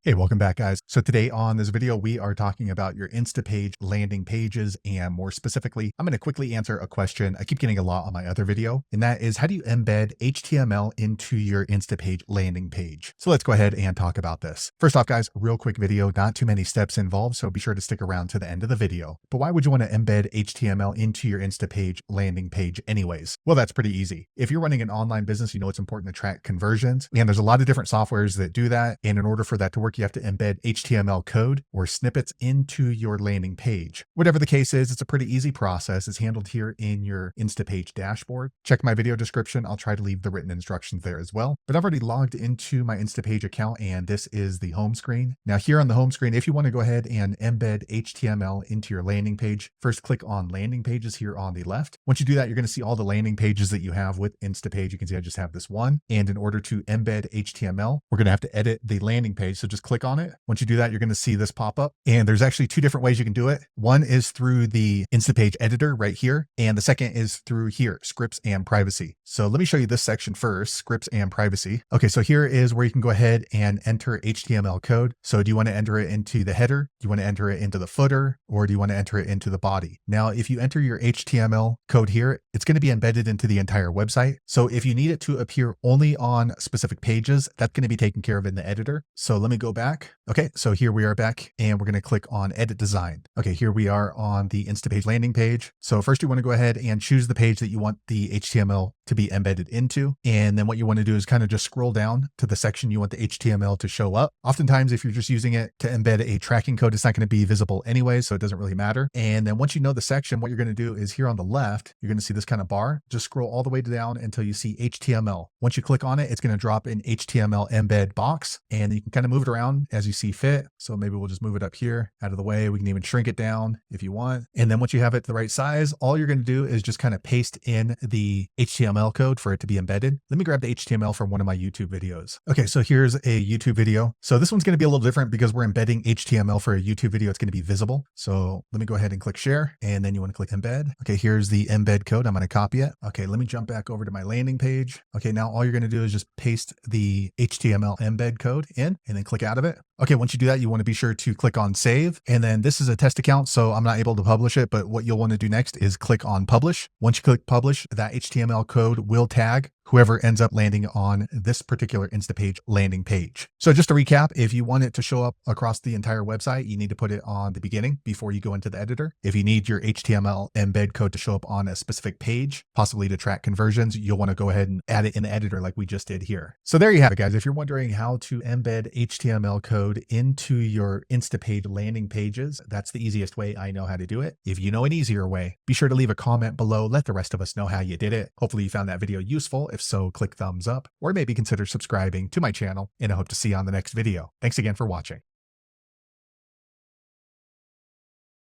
Hey, welcome back, guys. So today on this video, we are talking about your InstaPage landing pages, and more specifically, I'm going to quickly answer a question I keep getting a lot on my other video, and that is, how do you embed HTML into your InstaPage landing page? So let's go ahead and talk about this. First off, guys, real quick video, not too many steps involved, so be sure to stick around to the end of the video. But why would you want to embed HTML into your InstaPage landing page anyways? Well, that's pretty easy. If you're running an online business, you know it's important to track conversions, and there's a lot of different softwares that do that, and in order for that to work, you have to embed HTML code or snippets into your landing page. Whatever the case is, it's a pretty easy process. It's handled here in your InstaPage dashboard. Check my video description. I'll try to leave the written instructions there as well. But I've already logged into my InstaPage account, and this is the home screen. Now here on the home screen, if you want to go ahead and embed HTML into your landing page, first click on landing pages here on the left. Once you do that, you're going to see all the landing pages that you have with InstaPage. You can see I just have this one. And in order to embed HTML, we're going to have to edit the landing page. So just click on it. Once you do that, you're going to see this pop up, and there's actually two different ways you can do it. One is through the InstaPage editor right here, and the second is through here, scripts and privacy. So let me show you this section first, scripts and privacy. Okay, so here is where you can go ahead and enter HTML code. So do you want to enter it into the header? Do you want to enter it into the footer? Or do you want to enter it into the body? Now, if you enter your HTML code here, it's going to be embedded into the entire website. So if you need it to appear only on specific pages, that's going to be taken care of in the editor. So let me go back. Okay, so here we are back, and we're going to click on Edit Design. Okay, here we are on the InstaPage landing page. So first you want to go ahead and choose the page that you want the HTML to be embedded into. And then what you want to do is kind of just scroll down to the section you want the HTML to show up. Oftentimes, if you're just using it to embed a tracking code, it's not going to be visible anyway, so it doesn't really matter. And then once you know the section, what you're going to do is here on the left, you're going to see this kind of bar. Just scroll all the way down until you see HTML. Once you click on it, it's going to drop an HTML embed box, and you can kind of move it around as you see fit. So maybe we'll just move it up here out of the way. We can even shrink it down if you want. And then once you have it the right size, all you're going to do is just kind of paste in the HTML code for it to be embedded. Let me grab the HTML from one of my YouTube videos. Okay, so here's a YouTube video. So this one's going to be a little different because we're embedding HTML for a YouTube video. It's going to be visible. So let me go ahead and click share, and then you want to click embed. Okay, here's the embed code. I'm going to copy it. Okay, let me jump back over to my landing page. Okay, now all you're going to do is just paste the HTML embed code in and then click out of it. Okay, once you do that, you want to be sure to click on save. And then this is a test account, so I'm not able to publish it, but what you'll want to do next is click on publish. Once you click publish, that HTML code will tag whoever ends up landing on this particular InstaPage landing page. So just to recap, if you want it to show up across the entire website, you need to put it on the beginning before you go into the editor. If you need your HTML embed code to show up on a specific page, possibly to track conversions, you'll want to go ahead and add it in the editor like we just did here. So there you have it, guys. If you're wondering how to embed HTML code into your InstaPage landing pages, that's the easiest way I know how to do it. If you know an easier way, be sure to leave a comment below. Let the rest of us know how you did it. Hopefully you found that video useful. If so, click thumbs up, or maybe consider subscribing to my channel, and I hope to see you on the next video. Thanks again for watching.